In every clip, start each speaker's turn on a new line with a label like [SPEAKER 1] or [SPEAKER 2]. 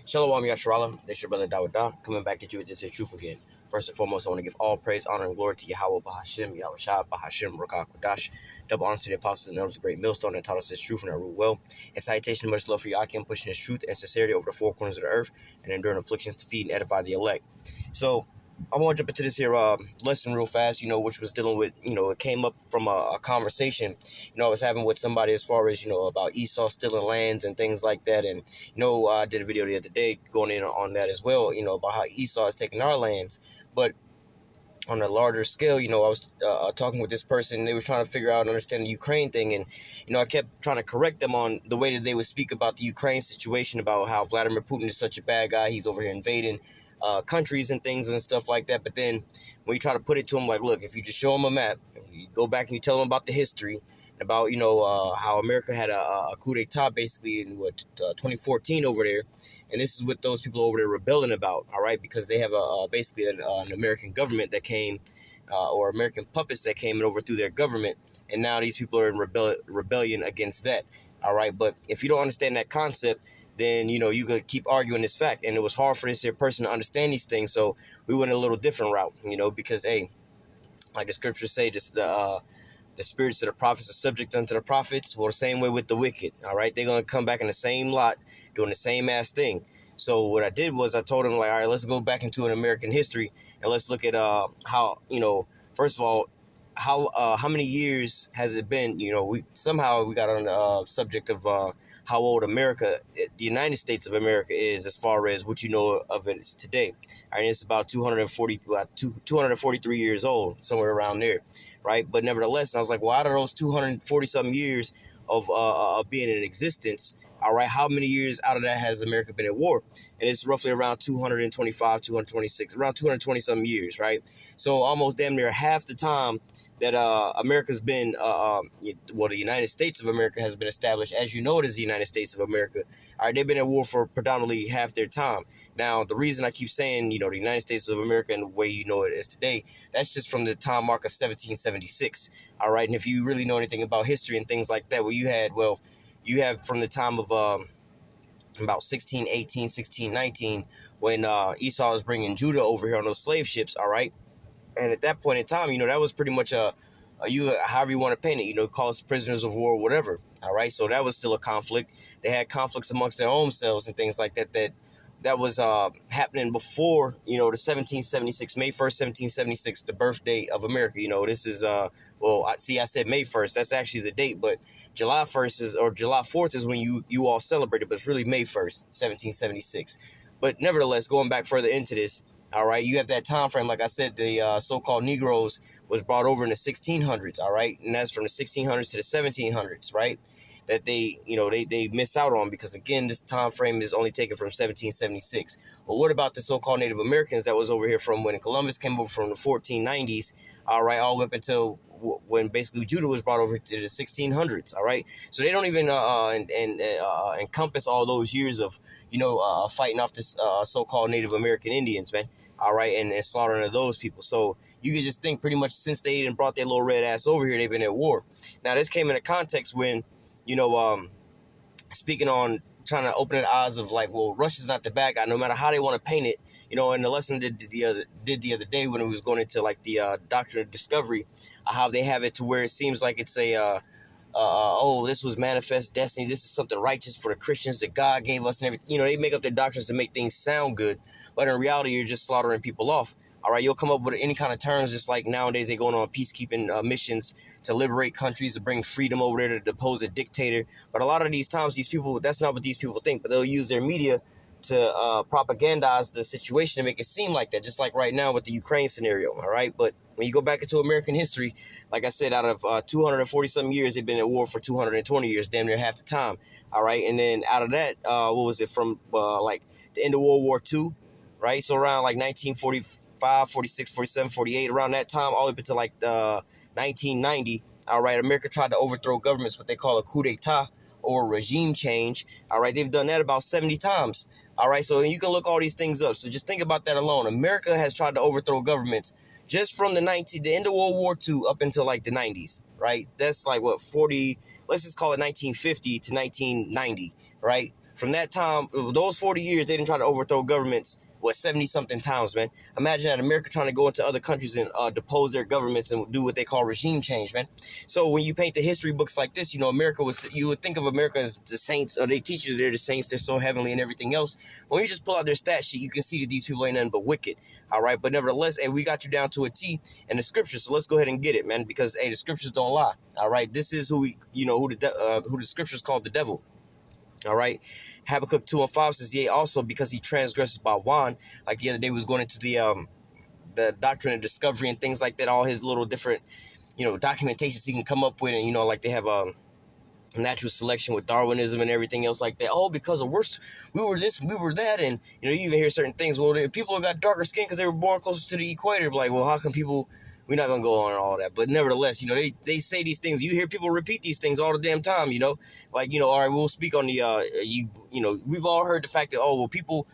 [SPEAKER 1] Shalom Yasharala, this is your brother Dawud coming back at you with this here truth again. First and foremost, I want to give all praise, honor, and glory to Yahweh Bahashim, Yahweh Shah, Bahashim, Rakah, Kodash. Double honor to the apostles and elders, the great millstone that taught us this truth and our rule well. And salutation, much love for Yakim, pushing his truth and sincerity over the four corners of the earth and enduring afflictions to feed and edify the elect. So, I want to jump into this here lesson real fast, which was dealing with, it came up from a conversation, I was having with somebody as far as, about Esau stealing lands and things like that. And, I did a video the other day going in on that as well, about how Esau is taking our lands. But on a larger scale, I was talking with this person. They were trying to figure out and understand the Ukraine thing. And, I kept trying to correct them on the way that they would speak about the Ukraine situation, about how Vladimir Putin is such a bad guy. He's over here invading countries and things and stuff like that. But then when you try to put it to them, like, look, if you just show them a map, you go back and you tell them about the history, about, how America had a coup d'etat basically in 2014 over there. And this is what those people over there rebelling about, all right, because they have basically an American government that came, or American puppets that came and overthrew their government. And now these people are in rebellion against that, all right. But if you don't understand that concept, then, you could keep arguing this fact. And it was hard for this here person to understand these things. So we went a little different route, because, hey, like the scriptures say, just the spirits of the prophets are subject unto the prophets. Well, the same way with the wicked, all right? They're going to come back in the same lot doing the same ass thing. So what I did was I told them, like, all right, let's go back into an American history and let's look at how, first of all, how many years has it been? We got on the subject of how old America, the United States of America, is as far as what you know of it today. All right, it's about 243 years old, somewhere around there, right? But nevertheless, I was like, well, out of those 240 something years of being in existence, all right, how many years out of that has America been at war? And it's roughly around 225, 226, around 220 some years, right? So almost damn near half the time that America's been, the United States of America has been established, as you know it is the United States of America. All right, they've been at war for predominantly half their time. Now, the reason I keep saying, the United States of America and the way you know it is today, that's just from the time mark of 1776. All right, and if you really know anything about history and things like that, you have from the time of about 1618, 1619, when Esau was bringing Judah over here on those slave ships, all right? And at that point in time, that was pretty much however you want to paint it, call us prisoners of war or whatever, all right? So that was still a conflict. They had conflicts amongst their own selves and things like that that was happening before, the 1776, May 1st, 1776, the birthday of America. This is, I said May 1st. That's actually the date, but July 1st or July 4th is when you all celebrated, but it's really May 1st, 1776. But nevertheless, going back further into this, all right, you have that time frame. Like I said, the so-called Negroes was brought over in the 1600s, all right? And that's from the 1600s to the 1700s, right? That they miss out on, because again, this time frame is only taken from 1776. But what about the so-called Native Americans that was over here from when Columbus came over from the 1490s, all right, all the way up until when basically Judah was brought over to the 1600s, all right? So they don't even encompass all those years of, fighting off this so-called Native American Indians, man, all right, and slaughtering of those people. So you can just think pretty much since they didn't brought their little red ass over here, they've been at war. Now, this came in a context when, speaking on trying to open the eyes of like, well, Russia's not the bad guy, no matter how they want to paint it, and the lesson did the other day when it was going into like the doctrine of discovery, how they have it to where it seems like it's a, this was manifest destiny. This is something righteous for the Christians that God gave us and everything. They make up their doctrines to make things sound good, but in reality, you're just slaughtering people off. All right, you'll come up with any kind of terms, just like nowadays they're going on peacekeeping missions to liberate countries, to bring freedom over there, to depose a dictator. But a lot of these times, these people, that's not what these people think, but they'll use their media to propagandize the situation to make it seem like that, just like right now with the Ukraine scenario, all right? But when you go back into American history, like I said, out of 240-something years, they've been at war for 220 years, damn near half the time, all right? And then out of that, from like the end of World War II, right? So around like 1945, 46, 47, 48, around that time, all the way up to like 1990, all right, America tried to overthrow governments, what they call a coup d'etat or regime change, all right? They've done that about 70 times, all right? So you can look all these things up. So just think about that alone. America has tried to overthrow governments just from the end of World War II up until like the 90s, right? That's like what, 40, let's just call it 1950 to 1990, right? From that time, those 40 years, they didn't try to overthrow governments, 70-something times, man. Imagine that America trying to go into other countries and depose their governments and do what they call regime change, man. So when you paint the history books like this, you would think of America as the saints, or they teach you they're the saints, they're so heavenly and everything else. When you just pull out their stat sheet, you can see that these people ain't nothing but wicked, all right? But nevertheless, hey, we got you down to a T in the scriptures, so let's go ahead and get it, man, because, hey, the scriptures don't lie, all right? This is who who the scriptures called the devil. All right. Habakkuk 2:5 says, yea, also because he transgresses by wine. Like the other day, we was going into the doctrine of discovery and things like that, all his little different, documentations he can come up with. And, like they have natural selection with Darwinism and everything else like that. Oh, because of we were this, we were that. And, you even hear certain things. Well, people got darker skin because they were born closer to the equator. Like, well, how come people... We're not going to go on all that. But nevertheless, they say these things. You hear people repeat these things all the damn time, Like, all right, we'll speak on the, we've all heard the fact that, oh, well, people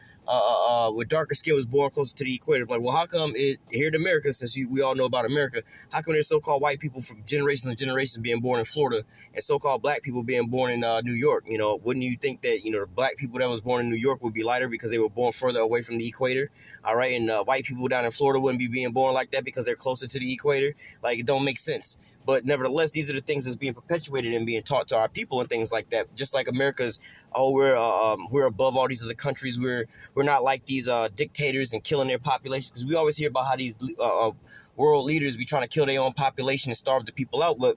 [SPEAKER 1] with darker skin was born closer to the equator. Like, well, how come here in America, since we all know about America, how come there's so-called white people from generations and generations being born in Florida and so-called black people being born in New York? Wouldn't you think that, the black people that was born in New York would be lighter because they were born further away from the equator? All right. And white people down in Florida wouldn't be being born like that because they're closer to the equator. Like, it don't make sense. But nevertheless, these are the things that's being perpetuated and being taught to our people and things like that. Just like America's, we're above all these other countries. We're not like these dictators and killing their population. Because we always hear about how these world leaders be trying to kill their own population and starve the people out. But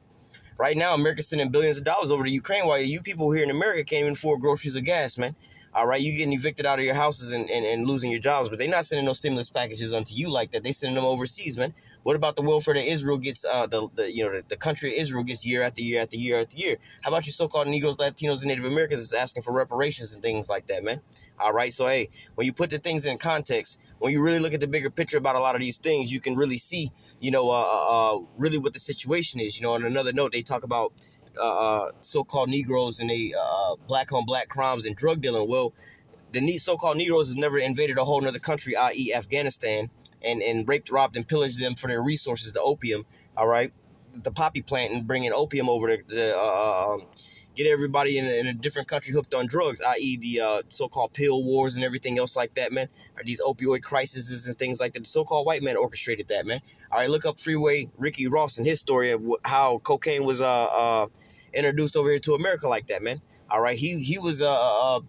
[SPEAKER 1] right now, America's sending billions of dollars over to Ukraine, while you people here in America can't even afford groceries or gas, man. All right, you getting evicted out of your houses and losing your jobs, but they're not sending no stimulus packages onto you like that. They sending them overseas, man. What about the welfare that Israel gets? The country of Israel gets year after year after year after year. How about you so-called Negroes, Latinos, and Native Americans is asking for reparations and things like that, man? All right, so hey, when you put the things in context, when you really look at the bigger picture about a lot of these things, you can really see, really what the situation is. On another note, they talk about so-called Negroes and they black-on-black crimes and drug dealing. Well, the so-called Negroes has never invaded a whole other country, i.e. Afghanistan, and raped, robbed, and pillaged them for their resources, the opium, all right, the poppy plant, and bringing opium over to get everybody in a different country hooked on drugs, i.e. the so-called pill wars and everything else like that, man. Or these opioid crises and things like that. The so-called white man orchestrated that, man. All right, look up Freeway Ricky Ross and his story of how cocaine was introduced over here to America like that, man. All right, he was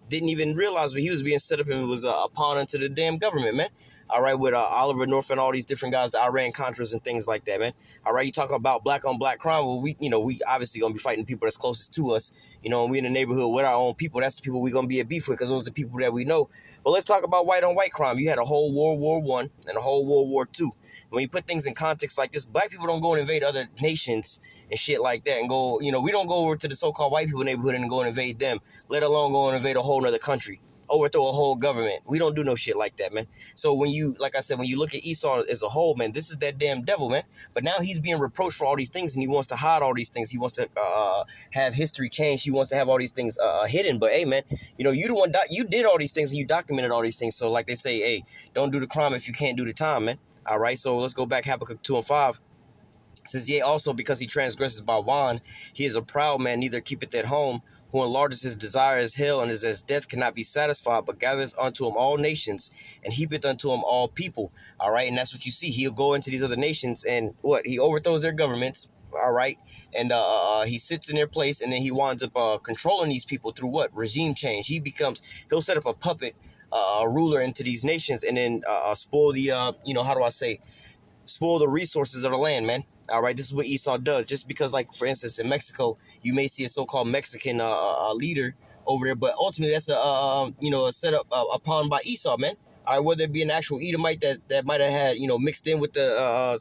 [SPEAKER 1] didn't even realize, but he was being set up and was a pawn into the damn government, man. All right, with Oliver North and all these different guys, the Iran Contras and things like that, man. All right, you talk about black on black crime. Well, we obviously gonna be fighting the people that's closest to us. And we in the neighborhood with our own people. That's the people we gonna be at beef with, because those are the people that we know. But let's talk about white on white crime. You had a whole World War I and a whole World War II. When you put things in context like this, black people don't go and invade other nations and shit like that and go, we don't go over to the so-called white people neighborhood and go and invade them, let alone go and invade a whole other country, overthrow a whole government. We don't do no shit like that, man. So when you look at Esau as a whole, man, this is that damn devil, man. But now he's being reproached for all these things, and he wants to hide all these things. He wants to have history change. He wants to have all these things hidden. But hey, man, you the one you did all these things and you documented all these things. So like they say, hey, don't do the crime if you can't do the time, man. All right, so let's go back. Habakkuk 2:5 says, yea, also because he transgresses by wine, he is a proud man, neither keepeth at home, who enlarges his desire as hell, and is as death cannot be satisfied, but gathereth unto him all nations, and heapeth unto him all people. All right, and that's what you see. He'll go into these other nations, and he overthrows their governments. All right, and he sits in their place, and then he winds up controlling these people through what? Regime change. He'll set up a puppet, a ruler into these nations, and then spoil the spoil the resources of the land, man. All right, this is what Esau does. Just because, like, for instance, in Mexico, you may see a so-called Mexican leader over there, but ultimately that's a setup upon by Esau, man. All right, whether it be an actual Edomite that might have had mixed in with the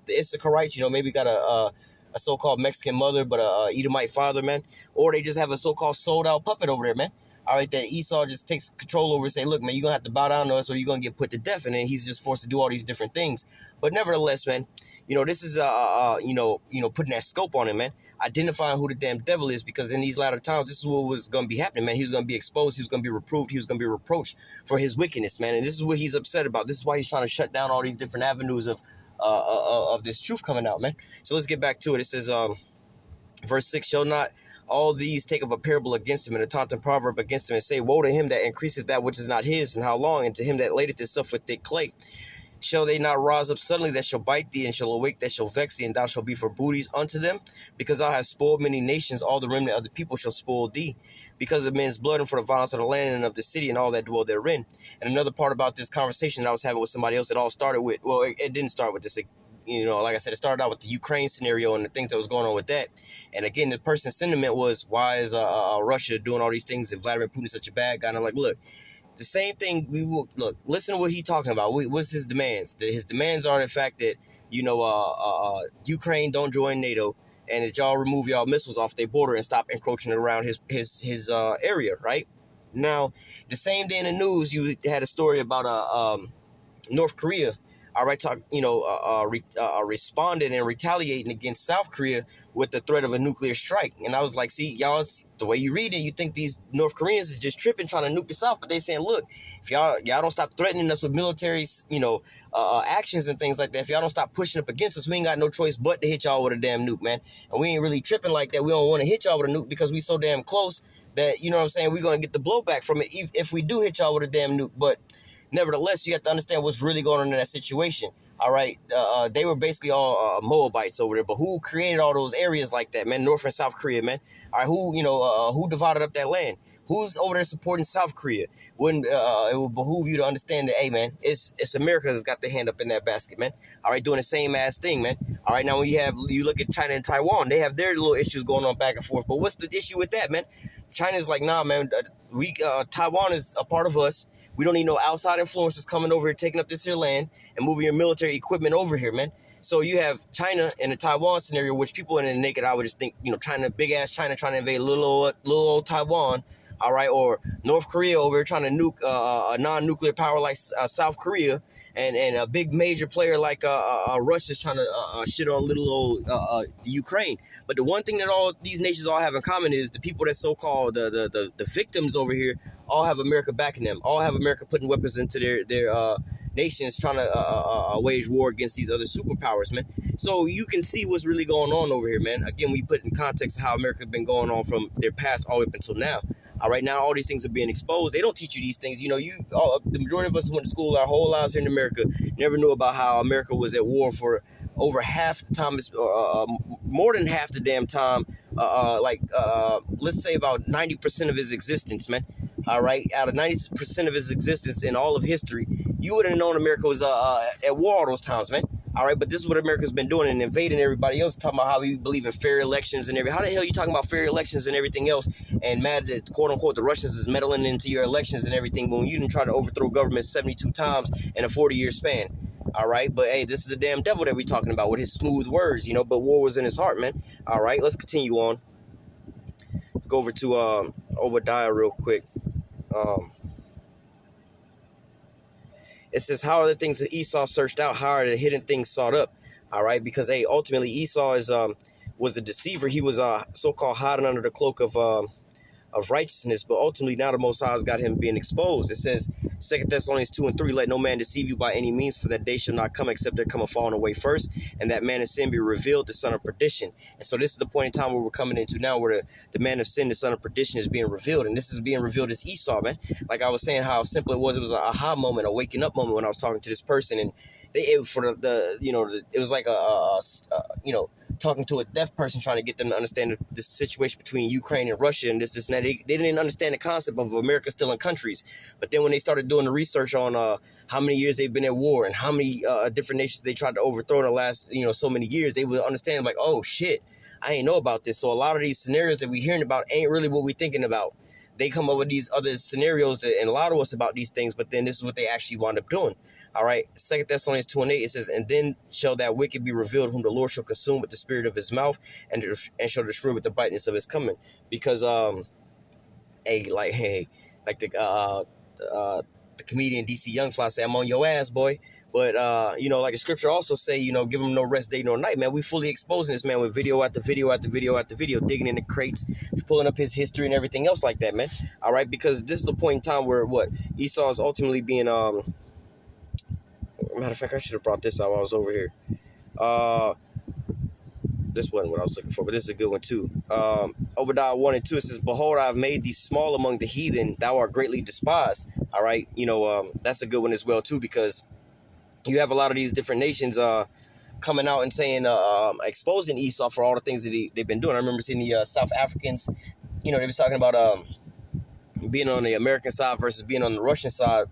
[SPEAKER 1] Issacharites, maybe got a so-called Mexican mother but a Edomite father, man, or they just have a so-called sold-out puppet over there, man. All right, that Esau just takes control over and say, look, man, you're going to have to bow down to us or you're going to get put to death. And then he's just forced to do all these different things. But nevertheless, man, this is, putting that scope on him, man. Identifying who the damn devil is, because in these latter times, this is what was going to be happening, man. He was going to be exposed. He was going to be reproved. He was going to be reproached for his wickedness, man. And this is what he's upset about. This is why he's trying to shut down all these different avenues of this truth coming out, man. So let's get back to it. It says, verse 6, shall not all these take up a parable against him and a taunting proverb against him, and say, woe to him that increaseth that which is not his, and how long? And to him that ladeth himself with thick clay. Shall they not rise up suddenly that shall bite thee, and shall awake that shall vex thee, and thou shalt be for booties unto them? Because thou hast spoiled many nations, all the remnant of the people shall spoil thee, because of men's blood, and for the violence of the land and of the city and all that dwell therein. And another part about this conversation that I was having with somebody else, it all started with, well, it didn't start with this. Like I said, it started out with the Ukraine scenario and the things that was going on with that. And again, the person's sentiment was, why is Russia doing all these things and Vladimir Putin is such a bad guy? And I'm like, look, the same thing. We will look. Listen to what he's talking about. What's his demands? His demands are the fact that Ukraine don't join NATO, and that y'all remove y'all missiles off their border and stop encroaching around his area. Right now, the same day in the news, you had a story about North Korea. All right, responded and retaliating against South Korea with the threat of a nuclear strike. And I was like, see, y'all, the way you read it, you think these North Koreans is just tripping, trying to nuke the South, but they saying, look, if y'all don't stop threatening us with military, actions and things like that, if y'all don't stop pushing up against us, we ain't got no choice but to hit y'all with a damn nuke, man. And we ain't really tripping like that. We don't want to hit y'all with a nuke because we so damn close that, you know what I'm saying, we're going to get the blowback from it if we do hit y'all with a damn nuke. But nevertheless, you have to understand what's really going on in that situation. All right, they were basically all Moabites over there, but who created all those areas like that, man? North and South Korea, man. All right, who divided up that land? Who's over there supporting South Korea? When it will behoove you to understand that, hey, man, it's America that's got their hand up in that basket, man. All right, doing the same ass thing, man. All right, now when you look at China and Taiwan, they have their little issues going on back and forth. But what's the issue with that, man? China's like, nah, man. Taiwan is a part of us. We don't need no outside influences coming over here, taking up this here land and moving your military equipment over here, man. So you have China in the Taiwan scenario, which people in the naked eye would just think, China, big ass China trying to invade little old Taiwan, all right, or North Korea over here trying to nuke a non-nuclear power like South Korea, and a big major player like Russia's trying to shit on little old Ukraine. But the one thing that all these nations all have in common is the people that so-called the victims over here all have America backing them, all have America putting weapons into their nations trying to wage war against these other superpowers, man. So you can see what's really going on over here, man. Again, we put in context of how America has been going on from their past all the way up until now. All right, now all these things are being exposed. They don't teach you these things. The majority of us went to school our whole lives here in America, never knew about how America was at war for over half the time, more than half the damn time. Let's say about 90% of his existence, man. All right, out of 90% of his existence in all of history, you wouldn't have known America was at war all those times, man. All right, but this is what America's been doing and invading everybody else, talking about how we believe in fair elections and everything. How the hell are you talking about fair elections and everything else and mad that, quote unquote, the Russians is meddling into your elections and everything when you didn't try to overthrow government 72 times in a 40-year span? All right, but hey, this is the damn devil that we're talking about with his smooth words, but war was in his heart, man. All right, let's continue on. Let's go over to Obadiah real quick. It says, how are the things that Esau searched out? How are the hidden things sought up? All right, because hey, ultimately Esau was a deceiver. He was so-called hiding under the cloak of righteousness, but ultimately now the Most High has got him being exposed. It says, 2 Thessalonians 2:3, let no man deceive you by any means, for that day shall not come except there come a falling away first, and that man of sin be revealed, the son of perdition. And so this is the point in time where we're coming into now, where the man of sin, the son of perdition, is being revealed, and this is being revealed as Esau, man. Like I was saying, how simple it was an aha moment, a waking up moment when I was talking to this person, and it was like talking to a deaf person, trying to get them to understand the situation between Ukraine and Russia and this and that. They didn't understand the concept of America still in countries. But then when they started doing the research on how many years they've been at war and how many different nations they tried to overthrow in the last so many years, they would understand like, oh shit, I ain't know about this. So a lot of these scenarios that we're hearing about ain't really what we're thinking about. They come up with these other scenarios and lie to us about these things, but then this is what they actually wind up doing. All right, 2 Thessalonians 2:8, it says, and then shall that wicked be revealed, whom the Lord shall consume with the spirit of his mouth, and shall destroy with the brightness of his coming. Because the comedian DC Youngfly say, I'm on your ass, boy. But like the scripture also say, give him no rest day nor night, man. We fully exposing this man with video after video after video after video, digging in the crates, pulling up his history and everything else like that, man. All right, because this is the point in time where Esau is ultimately being matter of fact, I should have brought this out while I was over here. This wasn't what I was looking for, but this is a good one too. Obadiah 1 and 2, it says, "Behold, I have made thee small among the heathen; thou art greatly despised." All right, that's a good one as well too, because you have a lot of these different nations coming out and saying, exposing Esau for all the things that they've been doing. I remember seeing the South Africans, they was talking about being on the American side versus being on the Russian side.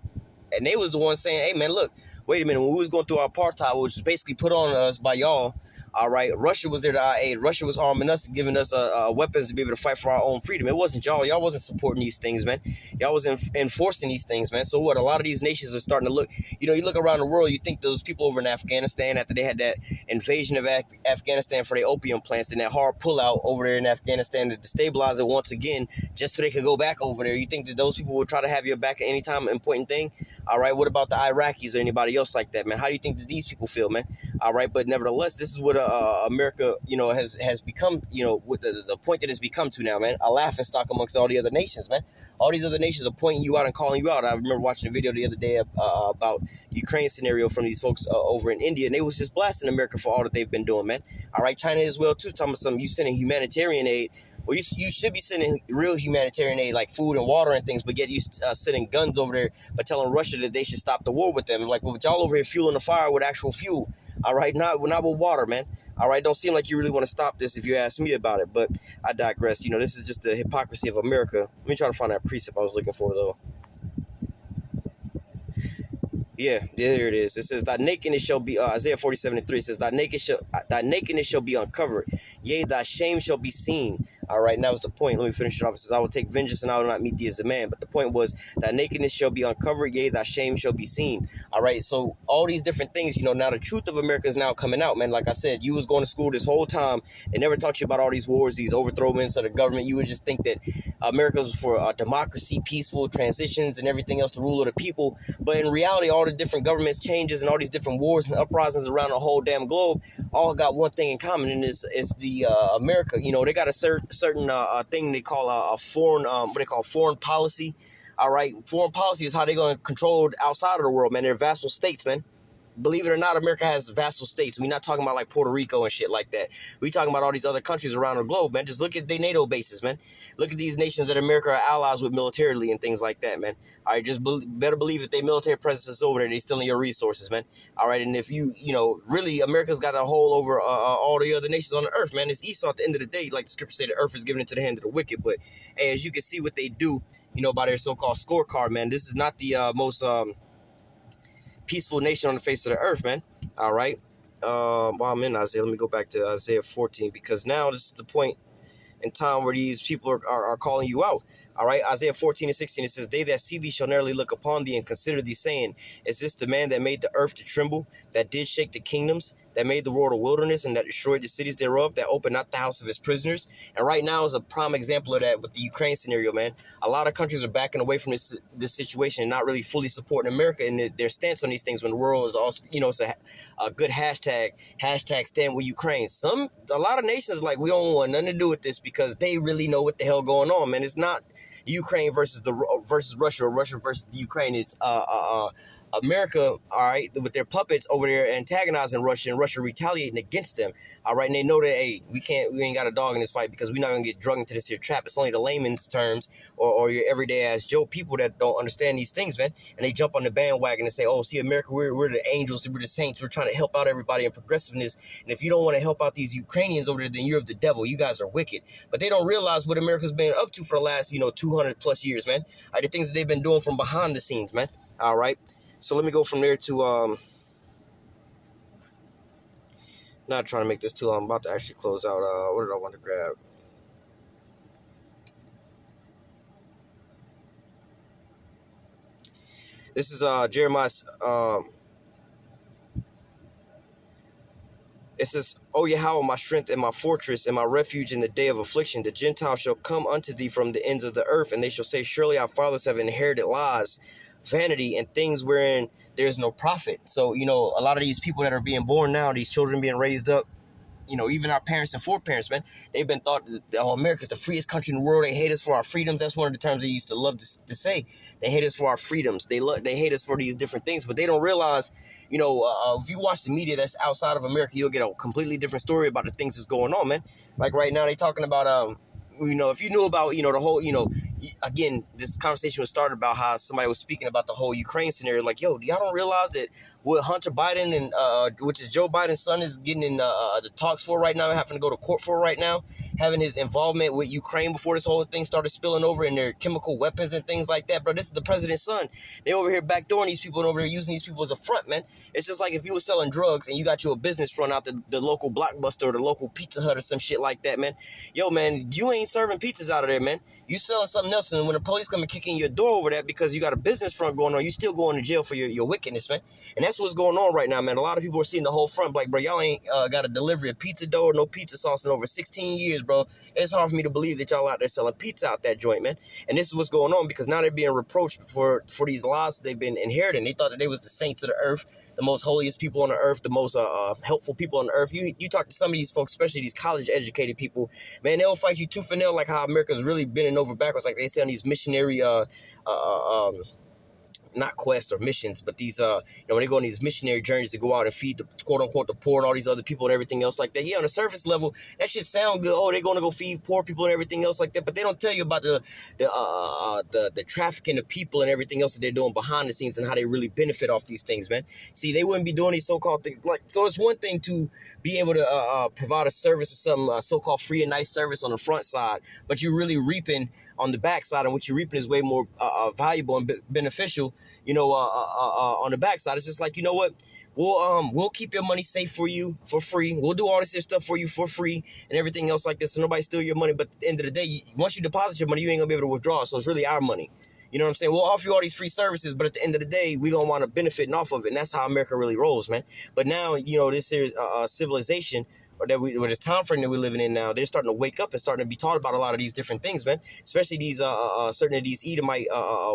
[SPEAKER 1] And they was the ones saying, hey, man, look, wait a minute. When we was going through our apartheid, which was basically put on us by y'all, all right, Russia was there to our aid. Russia was arming us and giving us weapons to be able to fight for our own freedom. It wasn't y'all. Y'all wasn't supporting these things, man. Y'all was enforcing these things, man. So what? A lot of these nations are starting to look, you look around the world, you think those people over in Afghanistan, after they had that invasion of Afghanistan for their opium plants and that hard pullout over there in Afghanistan to destabilize it once again, just so they could go back over there. You think that those people would try to have your back at any time, important thing? All right, what about the Iraqis or anybody else like that, man? How do you think that these people feel, man? All right, but nevertheless, this is what America, has become, with the point that it's become to now, man. A laughing stock amongst all the other nations, man. All these other nations are pointing you out and calling you out. I remember watching a video the other day about Ukraine scenario from these folks over in India, and they was just blasting America for all that they've been doing, man. All right, China as well too. Talking about something, you sending humanitarian aid. Well, you should be sending real humanitarian aid like food and water and things, but yet you sending guns over there, but telling Russia that they should stop the war with them. Like, well, y'all over here fueling the fire with actual fuel. All right, not with water, man. All right, don't seem like you really want to stop this if you ask me about it, but I digress. This is just the hypocrisy of America. Let me try to find that precept I was looking for, though. Yeah, there it is. It says, "Thy nakedness shall be," Isaiah 47:3 says, thy nakedness shall be uncovered, yea, thy shame shall be seen." All right, and that was the point. Let me finish it off. It says, "I will take vengeance and I will not meet thee as a man." But the point was, "Thy nakedness shall be uncovered, yea, thy shame shall be seen." All right, so all these different things, now the truth of America is now coming out, man. Like I said, you was going to school this whole time. They never taught you about all these wars, these overthrowments of the government. You would just think that America was for democracy, peaceful transitions, and everything else, the rule of the people. But in reality, all the different governments changes and all these different wars and uprisings around the whole damn globe all got one thing in common, and it's the America. They got a certain thing they call a foreign what they call foreign policy. All right, foreign policy is how they're going to control outside of the world, man. They're vassal states, man. Believe it or not, America has vassal states. We're not talking about like Puerto Rico and shit like that. We're talking about all these other countries around the globe, man. Just look at the NATO bases, man. Look at these nations that America are allies with militarily and things like that, man. All right, just better believe that their military presence is over there. They stealing your resources, man. All right, and if really, America's got a hold over all the other nations on the earth, man. It's Esau at the end of the day. Like the scripture say, the earth is given into the hand of the wicked. But hey, as you can see what they do, by their so-called scorecard, man, this is not the most peaceful nation on the face of the earth, man. All right. While I'm in Isaiah, let me go back to Isaiah 14, because now this is the point in time where these people are calling you out. All right, Isaiah 14:16, it says, "They that see thee shall narrowly look upon thee and consider thee, saying, Is this the man that made the earth to tremble, that did shake the kingdoms, that made the world a wilderness, and that destroyed the cities thereof, that opened not the house of his prisoners?" And right now is a prime example of that with the Ukraine scenario, man. A lot of countries are backing away from this situation and not really fully supporting America and their stance on these things, when the world is also, it's a good hashtag stand with Ukraine. A lot of nations like, we don't want nothing to do with this because they really know what the hell going on, man. It's not Ukraine versus Russia, or Russia versus the Ukraine. It's America, all right, with their puppets over there antagonizing Russia, and Russia retaliating against them, all right, and they know that, hey, we ain't got a dog in this fight because we're not gonna get drugged into this here trap. It's only the layman's terms or your everyday ass Joe people that don't understand these things, man, and they jump on the bandwagon and say, oh, see, America, we're the angels, we're the saints, we're trying to help out everybody in progressiveness, and if you don't want to help out these Ukrainians over there, then you're of the devil. You guys are wicked. But they don't realize what America's been up to for the last 200 plus years, man. All right, the things that they've been doing from behind the scenes, man. All right. So let me go from there to, not trying to make this too long. I'm about to actually close out. What did I want to grab? This is Jeremiah. It says, "O Yahweh, my strength and my fortress and my refuge in the day of affliction, the Gentiles shall come unto thee from the ends of the earth, and they shall say, Surely our fathers have inherited lies, vanity, and things wherein there is no profit." So, a lot of these people that are being born now, these children being raised up, even our parents and foreparents, man, they've been thought that, oh, America's the freest country in the world. They hate us for our freedoms. That's one of the terms they used to love to say. They hate us for our freedoms. They hate us for these different things, but they don't realize, if you watch the media that's outside of America, you'll get a completely different story about the things that's going on, man. Like right now, they talking about, if you knew about, the whole, again, this conversation was started about how somebody was speaking about the whole Ukraine scenario. Like, yo, y'all don't realize that what Hunter Biden and which is Joe Biden's son is getting in the talks for right now, having to go to court for right now, having his involvement with Ukraine before this whole thing started spilling over in their chemical weapons and things like that, bro. This is the president's son. They over here backdooring these people and over here using these people as a front, man. It's just like if you were selling drugs and you got you a business front out the local Blockbuster or the local Pizza Hut or some shit like that, man. Yo, man, you ain't serving pizzas out of there, man. You selling something else, and when the police come and kick in your door over that because you got a business front going on, you still going to jail for your wickedness, man. And that's what's going on right now, man. A lot of people are seeing the whole front, like, bro, y'all ain't got a delivery of pizza dough or no pizza sauce in over 16 years, bro. It's hard for me to believe that y'all out there selling pizza out that joint, man. And this is what's going on because now they're being reproached for these lies they've been inheriting. They thought that they was the saints of the earth, the most holiest people on the earth, the most helpful people on the earth. You talk to some of these folks, especially these college-educated people, man, they'll fight you tooth and nail like how America's really bending over backwards, like they say on these missionary not quests or missions, but these, when they go on these missionary journeys to go out and feed the quote unquote the poor and all these other people and everything else like that. Yeah, on the surface level, that shit sound good. Oh, they're going to go feed poor people and everything else like that. But they don't tell you about the trafficking of people and everything else that they're doing behind the scenes and how they really benefit off these things, man. See, they wouldn't be doing these so-called things. Like, so it's one thing to be able to provide a service or some so-called free and nice service on the front side, but you're really reaping on the backside, and what you're reaping is way more valuable and beneficial, on the backside. It's just like, you know what? We'll keep your money safe for you for free. We'll do all this here stuff for you for free and everything else like this, so nobody steal your money. But at the end of the day, once you deposit your money, you ain't gonna be able to withdraw it. So it's really our money. You know what I'm saying? We'll offer you all these free services, but at the end of the day, we gonna want to benefiting off of it, and that's how America really rolls, man. But now, this is civilization, or this time frame that we're living in now, they're starting to wake up and starting to be taught about a lot of these different things, man. Especially these certain of these Edomite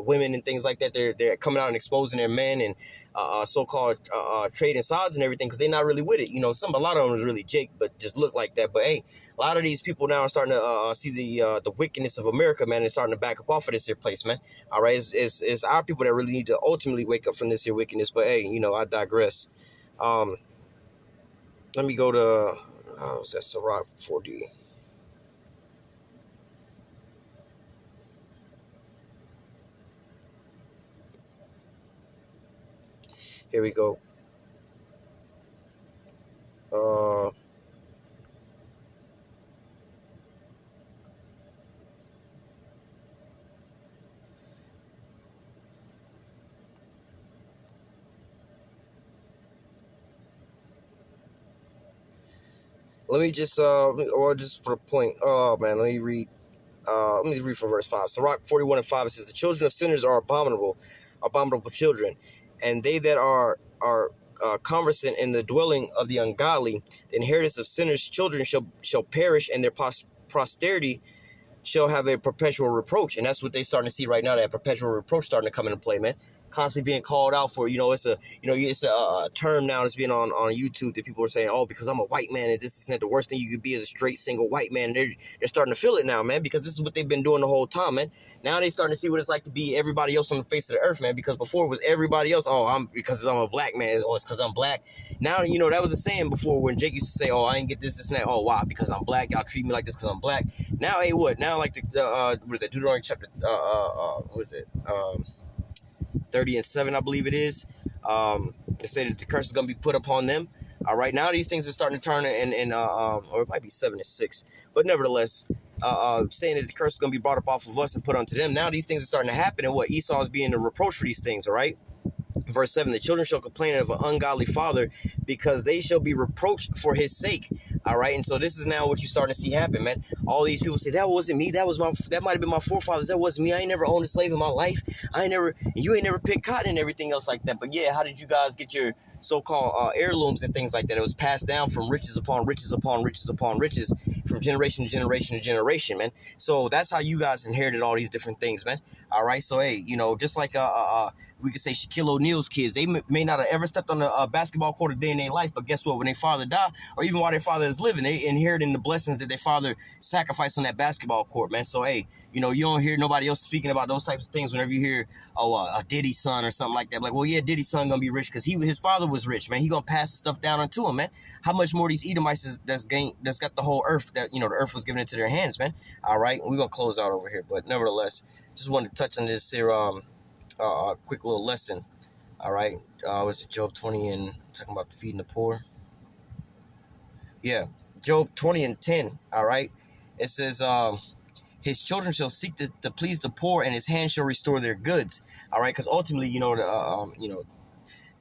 [SPEAKER 1] women and things like that. They're coming out and exposing their men and so-called trading sides and everything because they're not really with it. A lot of them is really Jake, but just look like that. But hey, a lot of these people now are starting to see the wickedness of America, man, and starting to back up off of this here place, man. All right, it's our people that really need to ultimately wake up from this here wickedness. But hey, I digress. Let me go to was that Sirach 40? Here we go. Let me just or just for the point. Oh man, let me read from verse 5. Sirach 41:5, it says, the children of sinners are abominable children, and they that are conversant in the dwelling of the ungodly, the inheritance of sinners' children shall perish, and their posterity shall have a perpetual reproach. And that's what they're starting to see right now, that perpetual reproach starting to come into play, man. Constantly being called out for, it's a term now that's being on YouTube that people are saying, oh, because I'm a white man and this is not the worst thing you could be as a straight single white man. And they're starting to feel it now, man, because this is what they've been doing the whole time, man. Now they starting to see what it's like to be everybody else on the face of the earth, man, because before it was everybody else. Oh, because I'm a black man. Oh, it's because I'm black. Now, that was a saying before when Jake used to say, oh, I ain't get this and that. Oh, why? Because I'm black. Y'all treat me like this because I'm black. Now, hey, what? Now, like what is it? Deuteronomy chapter, 30:7, I believe it is. They say that the curse is going to be put upon them. All right, now these things are starting to turn, or it might be 7:6, but nevertheless, saying that the curse is going to be brought up off of us and put onto them. Now these things are starting to happen, and what Esau is being a reproach for these things. All right. Verse 7, the children shall complain of an ungodly father because they shall be reproached for his sake. All right. And so this is now what you're starting to see happen, man. all these people say that wasn't me, that might have been my forefathers, that wasn't me, I ain't never owned a slave in my life, you ain't never picked cotton and everything else like that. But yeah, how did you guys get your so-called heirlooms and things like that? It was passed down from riches upon riches upon riches upon riches, from generation to generation to generation, man. So that's how you guys inherited all these different things, man. All right, so hey, just like we could say Shaquille O'Neal's kids, they may not have ever stepped on a basketball court a day in their life, but guess what? When their father died, or even while their father is living, they inheriting the blessings that their father sacrificed on that basketball court, man. So hey, you don't hear nobody else speaking about those types of things whenever you hear, a Diddy's son or something like that. Like, well, yeah, Diddy's son gonna be rich because his father was rich, man. He gonna pass the stuff down onto him, man. How much more these Edomites that's got the whole earth, that the earth was given into their hands, man. All right, we're gonna close out over here, but nevertheless, just wanted to touch on this here quick little lesson. All right, was it Job 20 and talking about feeding the poor? Yeah, Job 20 and 10. All right, it says, his children shall seek to please the poor, and his hands shall restore their goods. All right, because ultimately,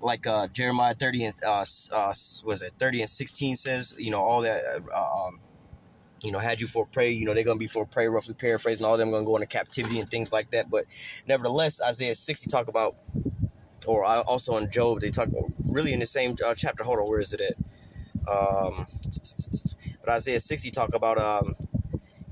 [SPEAKER 1] like Jeremiah 30 and what is it, 30 and 16 says, all that. Had you for prey, they're gonna be for prey, roughly paraphrasing. All of them gonna go into captivity and things like that. But nevertheless, Isaiah 60 talk about, or also in Job, they talk really in the same chapter. Hold on, where is it at? But Isaiah 60 talk about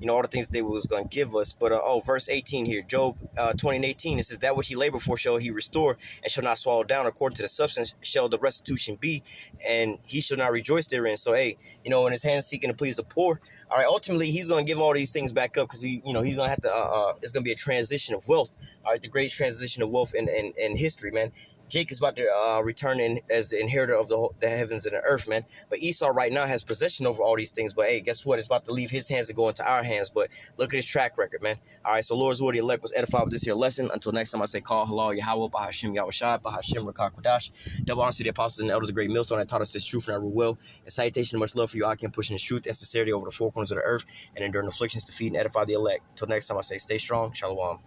[SPEAKER 1] all the things they was going to give us. But verse 18 here, Job 20 and 18, it says, that which he labored for shall he restore, and shall not swallow down. According to the substance shall the restitution be, and he shall not rejoice therein. So hey, in his hands seeking to please the poor, all right, ultimately he's going to give all these things back up, because he's going to have to it's going to be a transition of wealth. All right, the greatest transition of wealth in history, man. Jake is about to return in as the inheritor of the heavens and the earth, man. But Esau right now has possession over all these things. But hey, guess what? It's about to leave his hands and go into our hands. But look at his track record, man. All right, so Lord's word, the elect was edified with this here lesson. Until next time, I say, call halal Yahweh, Bahashim Yahushai, Bahashim Rakak Kodash. Double honor to the apostles and elders, the great millstone that taught us this truth and our will. And salutation and much love for you. I can push in the truth and sincerity over the four corners of the earth, and enduring afflictions to feed and edify the elect. Until next time, I say, stay strong. Shalom.